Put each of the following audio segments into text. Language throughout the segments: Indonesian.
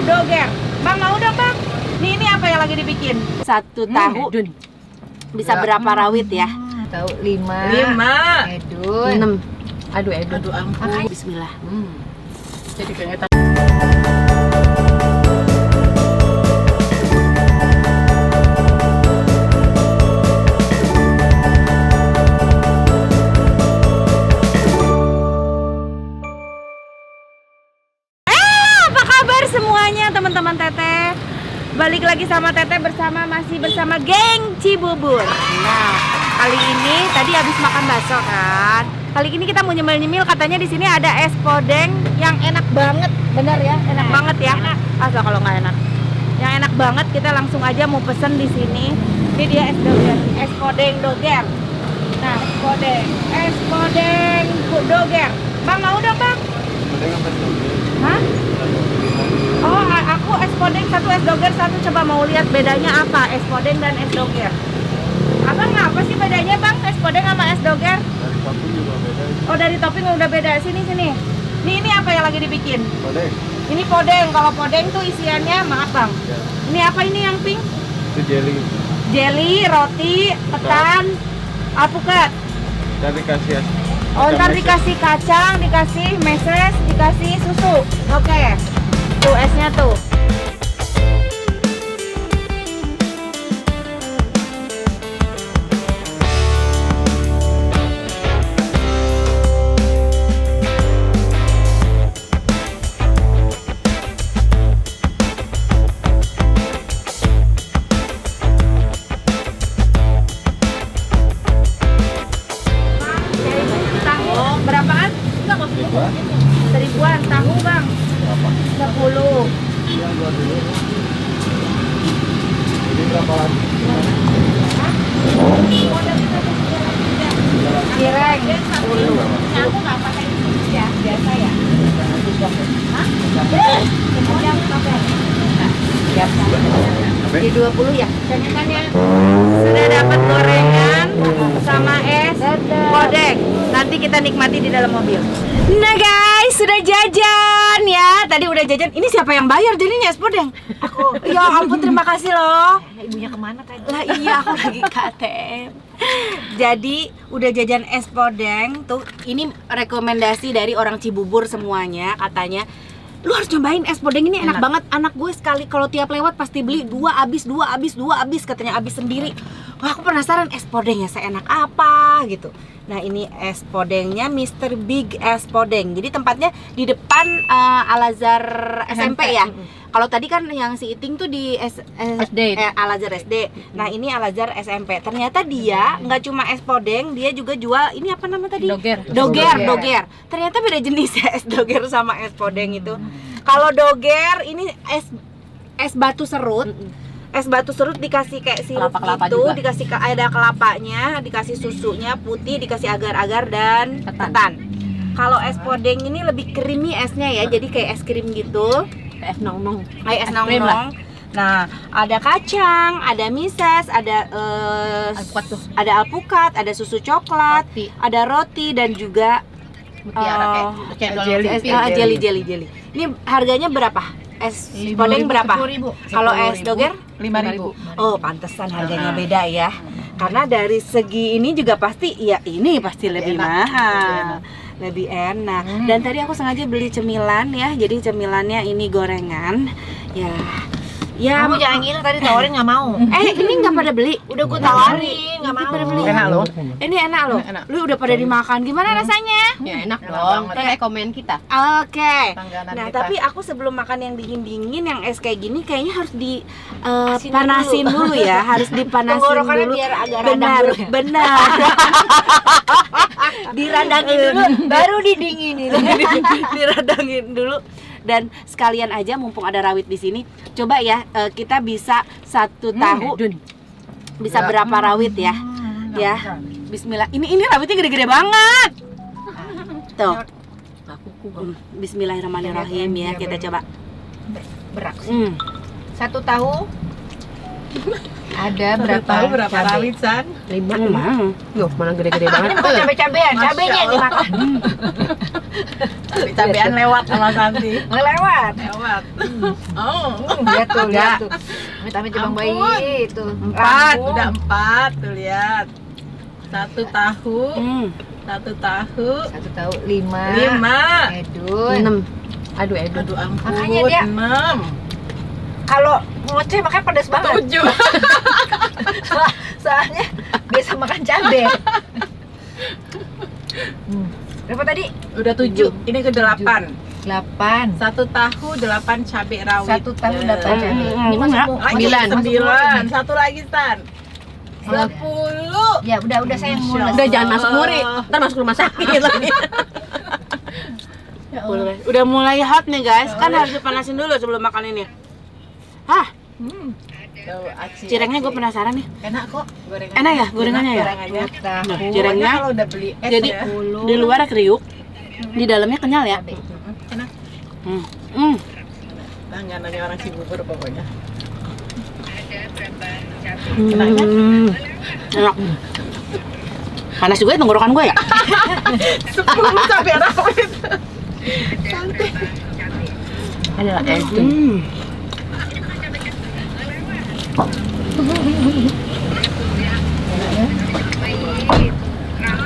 doger. Bang, mau dong bang? Ini apa yang lagi dibikin? Satu tahu bisa berapa rawit ya? Tahu 5. 5. Edun. 6. Aduh Edun. Aduh ampun. Bismillah. Jadi kayaknya Apa kabar semuanya teman-teman Teteh? Balik lagi sama Teteh masih bersama geng Cibubur. Nah, kali ini tadi habis makan bakso kan. Kali ini kita mau nyemil-nyemil, katanya di sini ada es podeng yang enak banget. Bener ya? Enak banget ya. Asal kalau nggak enak. Yang enak banget, kita langsung aja mau pesen di sini. Ini dia es doger, es podeng doger. Nah, es podeng doger. Bang, mau dong bang? Hah? Oh, aku es podeng satu, es doger satu. Coba mau lihat bedanya apa es podeng dan es doger. Abang, apa sih bedanya bang es podeng sama es doger? Dari topping juga beda. Oh, dari topping udah beda. Sini. Ini apa yang lagi dibikin? Podeng. Ini podeng. Kalau podeng tuh isiannya, maaf bang. Ya. Ini apa ini yang pink? Itu jelly. Jelly, roti, ketan, alpukat. Ntar dikasih es. Oh, ntar meses. dikasih kacang, dikasih meses, dikasih susu. Oke. Tuh esnya tuh. Tahu berapaan? Enggak kok. Ribuan. Seribuan tahu bang. Berapa? 10. Yang dua dulu. Ini berapa lagi? Cireng 10. Aku nggak pakai ya, biasa ya. Hah? Semuanya pakai. Siap. Di 20 ya. Sudah dapat gorengan sama es podeng. Nanti kita nikmati di dalam mobil. Nah guys, sudah jajan ya. Tadi udah jajan. Ini siapa yang bayar jadinya es podeng? Aku. Ya ampun, terima kasih loh. ibunya kemana tadi? Lah iya, aku lagi KTM. Jadi udah jajan es podeng tuh. Ini rekomendasi dari orang Cibubur semuanya, katanya lu harus cobain es podeng ini, enak banget. Anak gue sekali kalau tiap lewat pasti beli, dua habis, katanya habis sendiri. Wah, aku penasaran es podengnya seenak apa gitu. Nah, ini es podengnya Mr. Big es podeng. Jadi tempatnya di depan Al-Azhar SMP ya. Kalau tadi kan yang si Iting tuh di SD. Al-Azhar SD. Nah, ini Al-Azhar SMP. Ternyata dia nggak cuma es podeng, dia juga jual ini apa nama tadi? Doger. Ternyata beda jenis ya es doger sama es podeng itu. Kalau doger ini es batu serut. Es batu serut dikasih kayak sirup Kelapa-kelapa gitu, juga. dikasih ada kelapanya, dikasih susunya putih, dikasih agar-agar dan ketan. Kalau es podeng ini lebih creamy esnya ya, jadi kayak es krim gitu. Es nong-nong. Kayak es Es krim lah. nong-nong. Nah, ada kacang, ada mises, ada Alpukat tuh. ada alpukat, ada susu coklat, Roti. ada roti dan juga Mutiara kayak cendol jelly. Ini harganya berapa? Es podeng berapa? 10.000. Kalau es doger? 5.000. Oh, pantesan harganya beda ya. Karena dari segi ini juga pasti, ya ini pasti lebih mahal. Lebih enak. Dan tadi aku sengaja beli cemilan ya. Jadi cemilannya ini gorengan. Ya, Kamu jangan gila tadi tawarin nggak mau. ini nggak pada beli. Udah gue tawarin nggak mau. Pada beli. Enak loh. Ini enak loh. Enak. Lu udah pada dimakan. Gimana rasanya? Ya enak dong. Kayak komen kita. Oke. Langganan Nah, kita. tapi aku sebelum makan yang dingin-dingin, yang es kayak gini kayaknya harus Asinin dipanasin dulu ya, harus dipanasin Tenggorokannya dulu. biar agak radang dulu ya. Benar. Diradangin dulu, baru didinginin. Diradangin dulu. Dan sekalian aja mumpung ada rawit di sini, coba ya kita bisa satu tahu bisa berapa rawit ya? Ya. Bismillah. Ini rawitnya gede-gede banget. Tuh. Bismillahirrahmanirrahim ya, kita coba. Berak sih. Satu tahu Ada berapa? Tahu berapa cabai? rawit, San? 5. Loh, mana gede-gede banget. Ini bukan cabai-cabean, Masya cabenya yang Allah. dimakan. Cabean lewat sama Santi. Ngelewat. Lewat. Oh. Lihat tuh, Enggak. lihat tuh. Amit-amit Bang Bayi Ampun. itu. 4, udah 4 tuh lihat. 1 tahu, 1 tahu, 1 tahu 5. 5. Edun. 6. Aduh, Edun. Aduh ampun, Makanya dia- 6. Kalau ngoceh makanya pedas banget. 7. Soalnya biasa makan cabai. Berapa tadi? Udah 7. Ini ke 8. 8. 1 tahu 8 cabai rawit. 1 tahu 8 Ya. cabai. Hmm, Ini masuk enggak. bu- Lagi 9. 9. 1 lagi, San. 10. Ya udah saya yang mulai. Udah, jangan masuk muri. Ntar masuk rumah sakit lagi. Ya Allah. Udah mulai hot nih guys. Kan harus dipanasin dulu sebelum makan ini. Hah, Tuh, aci, cirengnya aci. gue penasaran nih. Enak kok gorengannya. Enak ya gorengannya ya? Gorengannya. Nah, Pokoknya cirengnya kalau udah beli es jadi ya. di luar kriuk, di dalamnya kenyal ya. Enak. Hmm. Langganannya orang Cibubur pokoknya. Enak. Panas juga ya tenggorokan gue ya. 10 cabai rawit. Ada Edun.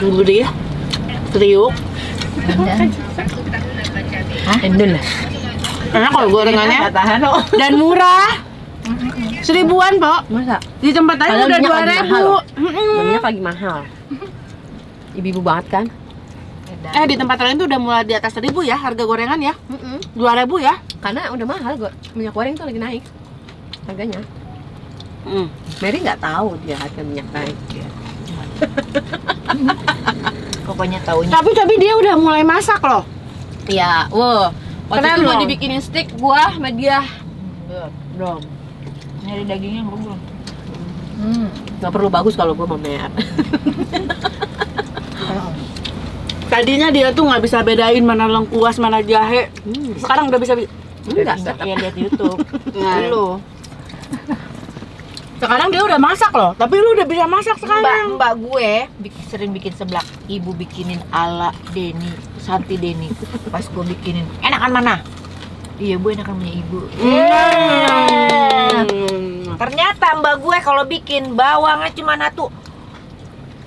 Gede ya. Kriuk. Edun lah. Enak kalau gorengannya Nggak tahan loh. dan murah. 1000-an, Pok. Masa? Di tempat lain Padahal udah minyak lagi 2000. mahal loh. Mm-mm. Minyak lagi mahal. Ibu-ibu banget kan? Di tempat lain tuh udah mulai di atas 1000 ya harga gorengan ya. Mm-mm. 2000 ya. Karena udah mahal kok. Minyak goreng tuh lagi naik harganya. Mary nggak tahu dia harga minyak naik. Pokoknya taunya. Tapi dia udah mulai masak loh. Iya, wow. Waktu Keren itu mau loh. dibikinin steak gua sama dia. Belum. Nyari dagingnya belum. Nggak perlu bagus kalau gua pamer. Tadinya dia tuh nggak bisa bedain mana lengkuas mana jahe. Sekarang udah bisa. Enggak. Iya lihat di YouTube. Nah, Lu. sekarang dia udah masak loh. Tapi lu udah bisa masak sekarang. Mbak gue sering bikin seblak. Ibu bikinin ala Denny, Santi Denny. Pas gue bikinin, enakan mana? Iya bu, enakan punya ibu. Ternyata mbak gue kalau bikin bawangnya cuma satu.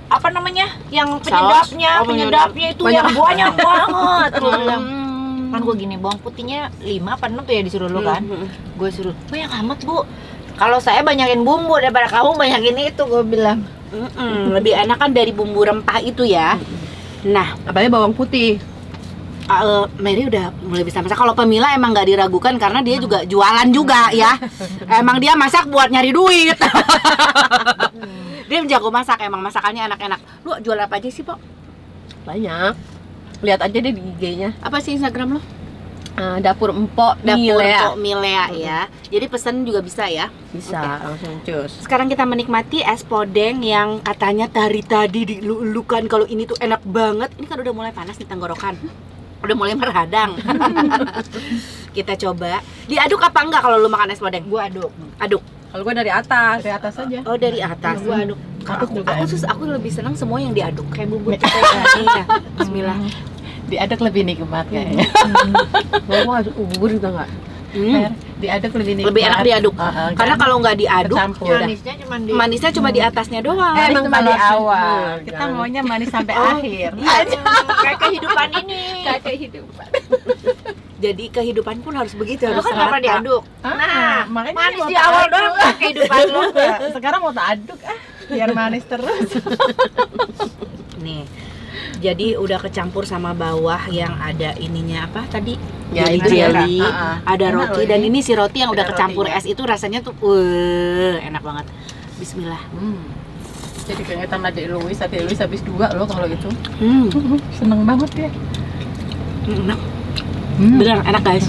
Apa namanya? Yang penyedapnya, Oh, penyedapnya itu banyak. yang banyak banget. Gue bilang, kan gue gini, bawang putihnya 5 apa 6 tuh ya disuruh lu kan? Gue suruh, banyak amat bu. Kalau saya banyakin bumbu daripada kamu banyakin itu, gue bilang. Lebih enak kan dari bumbu rempah itu ya. Nah, Apalagi bawang putih. Mary udah mulai bisa masak. Kalau Pemila emang nggak diragukan karena dia juga jualan juga ya. Emang dia masak buat nyari duit. Dia jago masak, emang masakannya enak-enak. Lu jual apa aja sih, Pok? Banyak. Lihat aja deh di IG-nya. Apa sih Instagram lu? Dapur Empok Dapur Milea. Pok Milea ya. Jadi pesen juga bisa ya. Bisa langsung cus. Sekarang kita menikmati es podeng yang katanya dari tadi dilulukan kalau ini tuh enak banget. Ini kan udah mulai panas di tenggorokan. Udah mulai meradang. Kita coba. Diaduk apa enggak kalau lu makan es podeng? Gua aduk. Aduk. Kalau gua dari atas. Dari atas aja. Oh, dari atas. Gua aduk. Aku lebih senang semua yang diaduk kayak bubur. Iya. Iya. Bismillah. Diaduk lebih nikmat kayaknya. Gua aduk bubur juga enggak. Diaduk lebih nikmat. Lebih enak diaduk. Karena kalau nggak diaduk, Kecampur. Manisnya cuma di manisnya cuma di atasnya doang. Emang cuma di manis. awal. Kita Jangan. maunya manis sampai Oh, akhir. kayak kehidupan ini. Kayak kehidupan. Jadi kehidupan pun harus begitu, Lu harus kan nggak pernah serata. diaduk. Nah, makanya Manis mau di tak awal aduk. doang kan kehidupan lu. Sekarang mau tak aduk biar manis terus. Nih. Jadi udah kecampur sama bawah yang ada ininya apa tadi? Ya, Jelly itu ya, jelly, Kak. ada Enak roti loh dan ini. ini si roti yang udah Ada kecampur rotinya. es itu rasanya tuh enak banget. Bismillah. Jadi keingetan adik Louis habis 2 loh kalau itu. Hmm. Seneng banget ya. Enak. Bener enak guys.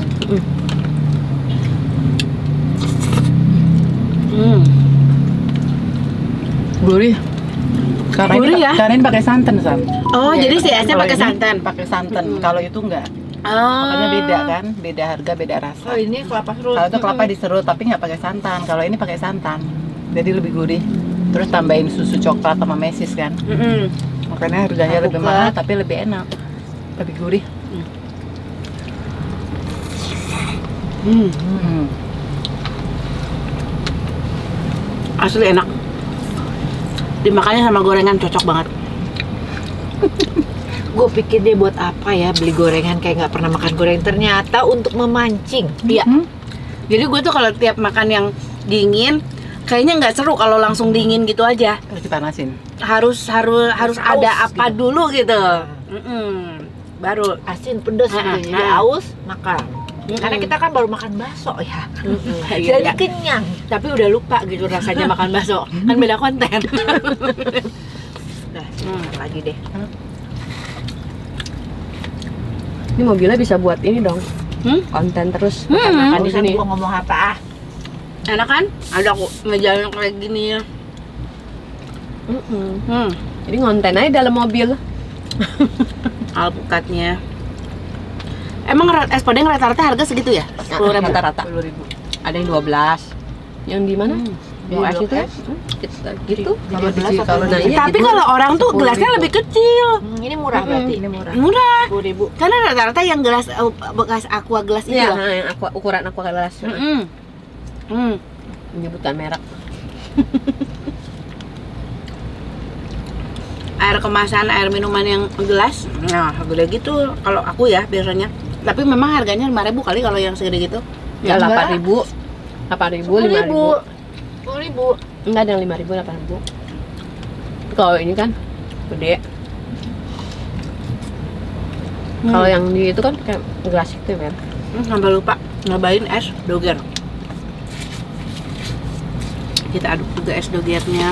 Gurih. Gurih ya? Karen pakai santan, San. Oh, Ya, jadi si esnya kalau pakai ini santan. Pakai santan. Kalau itu enggak. Oh. Makanya beda kan? Beda harga, beda rasa. Oh, ini kelapa serut. Kalau itu kelapa diserut tapi nggak pakai santan. Kalau ini pakai santan. Jadi lebih gurih. Terus tambahin susu coklat sama mesis kan. Makanya harganya lebih Alpukat. mahal tapi lebih enak. Lebih gurih. Asli enak. Dimakannya sama gorengan cocok banget. Gue pikir dia buat apa ya beli gorengan kayak nggak pernah makan goreng, ternyata untuk memancing. Iya. Jadi gue tuh kalau tiap makan yang dingin, kayaknya nggak seru kalau langsung dingin gitu aja. Terus dipanasin. Harus Aus ada apa gitu. dulu gitu. Baru. Asin pedes gitu, jadi aus makan. Karena kita kan baru makan bakso ya, Iya, jadi iya. kenyang. Tapi udah lupa gitu rasanya makan bakso. Kan beda konten. Nah, lagi deh. Ini mobilnya bisa buat ini dong. Konten terus makan di sini. Gua ngomong apa? Enak kan? Ada kok ngejalan kayak gini ya. Jadi ngonten aja dalam mobil. Alpukatnya. Emang es podeng rata-rata harga segitu ya? 10.000. Rata-rata. 10.000. Ada yang 12. Yang di mana? Yang Di es itu? Blok S. Gitu. Kalau di sini, kalau Nah, di iya. Tapi kalau orang tuh 10.000. gelasnya lebih kecil. Ini murah berarti. ini murah. Murah. 10.000. Karena rata-rata yang gelas bekas aqua gelas itu Iya, loh. yang ukuran aqua gelas. Menyebutkan merek. Air kemasan, air minuman yang gelas, nah gede gitu kalau aku ya biasanya. Tapi memang harganya 5.000 kali kalau yang segede gitu. Ya, 8.000. 8.000, 5.000. 10.000. Enggak ada yang 5.000, 8.000. Kalau ini kan gede. Kalau yang di itu kan kayak gelas itu ya, Mer. Sampai lupa nyobain es doger. Kita aduk juga es dogernya.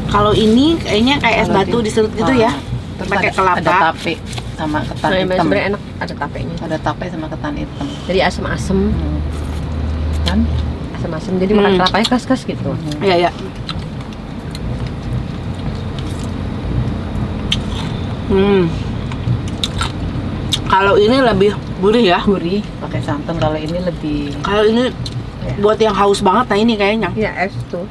Kalau ini kayaknya kayak es Kalau batu di- diserut gitu ya. Terus Pakai ada kelapa. tape sama ketan Nah, yang hitam. sebenarnya enak, ada tapenya. Ada tape sama ketan hitam. Jadi asem-asem, Kan? asem-asem. Jadi makan kelapanya kas-kas gitu. Iya ya. Kalau ini lebih gurih ya. Gurih, pakai santan. Kalau ini lebih Kalau ini buat yang haus banget, nah ini kayaknya. Iya, es tuh.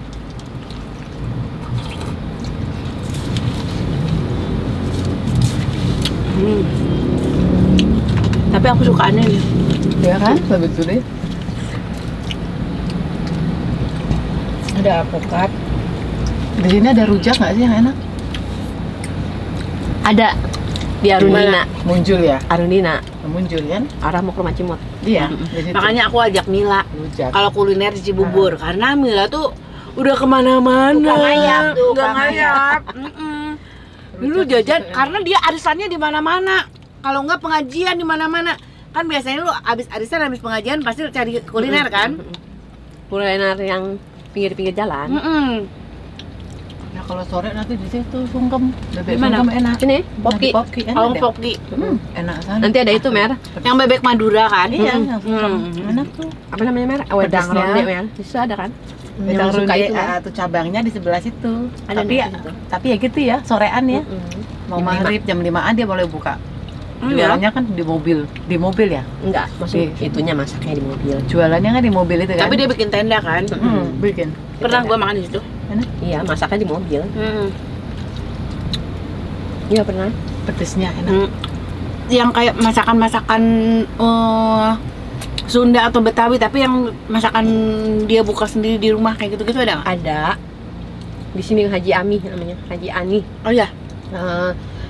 Tapi aku suka aneh nih. ya kan? Lebih gurih. Ada alpukat. Di sini ada rujak nggak sih yang enak? Ada di Arundina. Muncul ya? Arundina, Muncul kan? arah mau ke rumah Cimot. Iya. Di situ. Makanya aku ajak Mila rujak. kalau kuliner di Cibubur karena Mila tuh udah kemana-mana. Tukang ngayap tuh, Udah tukang ngayap. Dulu jajan karena dia arisannya di mana-mana. Kalau enggak pengajian di mana-mana. Kan biasanya lu abis arisan, habis pengajian pasti cari kuliner kan? Kuliner yang pinggir-pinggir jalan. Nah kalau sore nanti di situ sungkem. Bebek Di mana? sungkem enak. Ini, Poki. Nah, di Poki enak Kalau deh. Poki. Enak sana. Nanti ada itu, Mer. Yang bebek Madura kan? Iya, yang sungkem. Enak tuh. Apa namanya, Mer? Wedang Pedasnya. ronde, Mer. Itu ada kan? Wedang Yang suka ronde, itu, Mer. tuh cabangnya di sebelah situ. Ada Tapi di ya, situ. tapi ya gitu ya, sorean ya. Mau Jam maghrib jam 5-an dia boleh buka. Iya. Jualannya kan di mobil ya. Enggak, maksudnya itunya masaknya di mobil. Jualannya kan di mobil itu kan. Tapi dia bikin tenda kan? Bikin. Pernah gua makan di situ. Iya, masaknya di mobil. Iya, pernah. Pedesnya enak. Yang kayak masakan-masakan Sunda atau Betawi tapi yang masakan dia buka sendiri di rumah kayak gitu-gitu ada nggak? Ada. Di sini Haji Ami namanya, Haji Ani. Oh ya.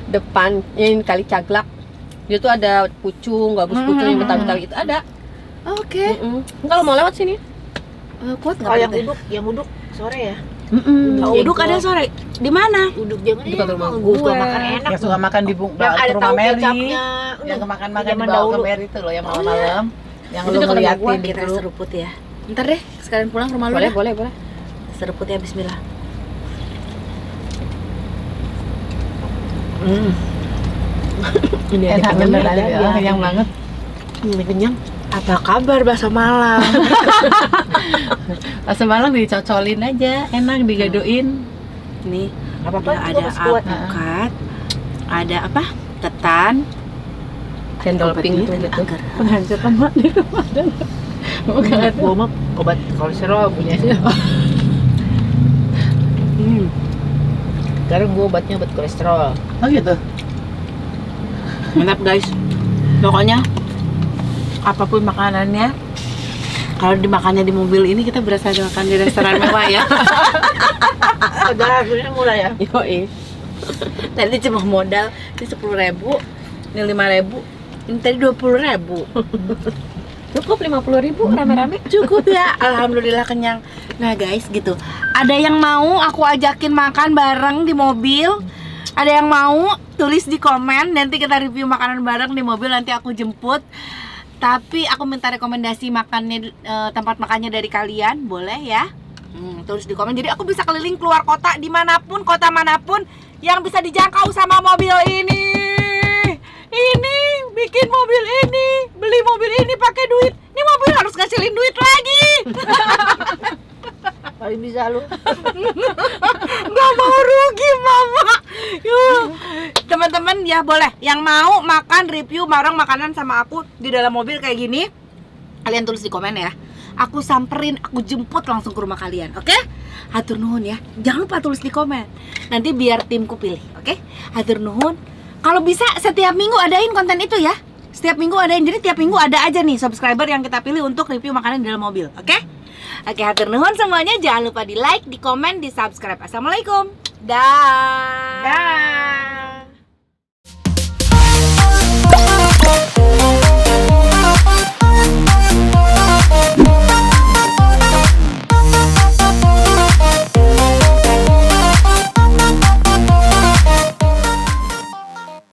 Depan yang Kali Caglak. Dia tuh ada pucung, gabus pucung yang Betawi-Betawi itu ada. Oke. Kalau mau lewat sini. Kuat nggak? Kalau yang Tete? uduk sore ya. Oh, uduk ada sore. Di mana? Uduk jangan Di dekat rumah gua gue. makan enak. Yang suka makan di Yang ada rumah tahu Mary. kecapnya. Yang makan-makan Zaman dibawa ke dahulu. Mary itu loh yang malam-malam. Yang Itu lu dekat rumah ngeliatin gua, di Kita grup. seruput ya. Ntar deh, sekalian pulang ke rumah lu Boleh, dah. boleh, boleh. Seruput ya, bismillah. Ini Enak bener ada ya. yang banget. Ini kenyang. Apa kabar bahasa Malang? Semalam dicocolin aja, enak digadoin. Nih, Apa-apa ada juga masih kuat. alpukat, ada apa? Ketan, Cendol obat pink ini tuh ada gitu. agar. Penghancur lemak di rumah dan bukan Gua mah obat kolesterol punya sih. Sekarang gue obatnya obat kolesterol. Oh gitu. Mantap guys. Pokoknya apapun makanannya, kalau dimakannya di mobil ini kita berasa makan di restoran mewah ya. Udah harganya murah ya. Yoi. Tadi cuma modal ini 10.000, ini 5.000, ini tadi 20.000. Cukup 50.000 rame-rame. Cukup ya, alhamdulillah kenyang. Nah guys gitu, ada yang mau aku ajakin makan bareng di mobil? Ada yang mau? Tulis di komen, nanti kita review makanan bareng di mobil, nanti aku jemput. Tapi aku minta rekomendasi makannya, tempat makannya dari kalian, boleh ya? Tulis di komen, jadi aku bisa keliling keluar kota dimanapun, kota manapun yang bisa dijangkau sama mobil ini. Ini bikin mobil ini, beli mobil ini pakai duit. Ini mobil harus ngasilin duit lagi. Paling bisa lu. Gak mau rugi mama. Yuk. Teman-teman ya boleh yang mau makan review bareng makanan sama aku di dalam mobil kayak gini, kalian tulis di komen ya. Aku samperin, aku jemput langsung ke rumah kalian, oke? Hatur nuhun ya. Jangan lupa tulis di komen. Nanti biar timku pilih, oke? Hatur nuhun. Kalau bisa setiap minggu adain konten itu ya. Setiap minggu adain, jadi tiap minggu ada aja nih subscriber yang kita pilih untuk review makanan di dalam mobil, oke? Oke, hatur nuhun semuanya. Jangan lupa di like, di komen, di subscribe. Assalamualaikum. Dah.